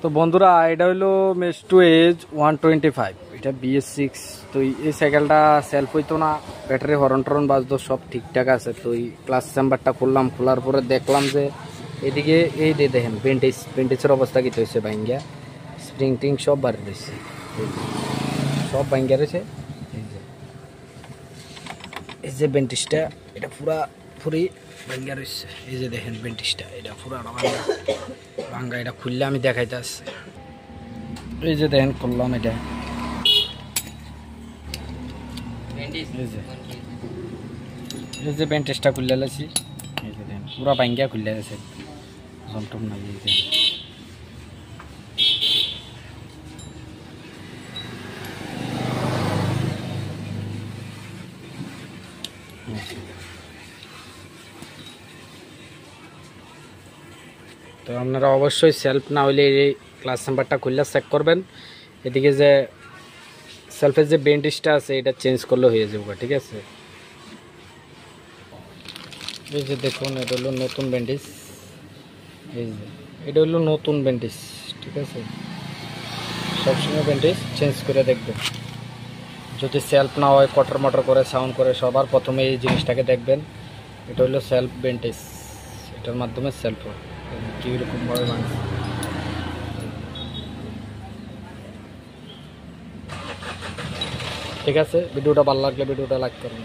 তো বন্ধুরা এটা হলো মেস টু এজ 125, এটা BS6। তো এই সাইকেলটা সেলফ হইতো না, ব্যাটারি হরন টরন বাজতো, সব ঠিকঠাক আছে। তো এই ক্লাস চেম্বারটা খুললাম, খোলার পরে দেখলাম যে এদিকে এই যে দেখেন বেন্টেজের অবস্থা কি হয়েছে, ভাঙ্গা স্প্রিং টিং সব বাড়ি রয়েছে, সব ভাঙ্গা রয়েছে। এই যে বেন্টেজটা এটা পুরা পুরি ভাঙ্গা রয়েছে, এই যে দেখেন বেন্টেজটা এটা পুরা ভাঙ্গা। এটা খুললে আমি দেখাইতে আসছি, এই যে দেখেন করলাম এটা, এই যে বেন্টেজটা খুললে লাইছি, এই যে দেখেন পুরা ভাঙ্গা খুললে গেছে, জমটম নাই। তো আপনারা অবশ্যই সেলফ না হইলে এই ক্লাস নাম্বারটা খুললে চেক করবেন। এদিকে যে সেলফের যে বেন্টেজটা আছে এটা চেঞ্জ করলে হয়ে যাবে, ঠিক আছে। এই যে দেখুন এটা হলো নতুন বেন্টেজ, এই যে এটা হলো নতুন বেন্টেজ, ঠিক আছে। সবসময় বেন্টেজ চেঞ্জ করে দেখবেন, যদি সেলফ না হয় কটর মটর করে সাউন্ড করে, সবার প্রথমে এই জিনিসটাকে দেখবেন। এটা হলো সেলফ বেন্টেজ, এটার মাধ্যমে সেলফ হয় কীরকমভাবে বাংছে। ঠিক আছে, ভিডিওটা ভালো লাগলে ভিডিওটা লাইক করুন।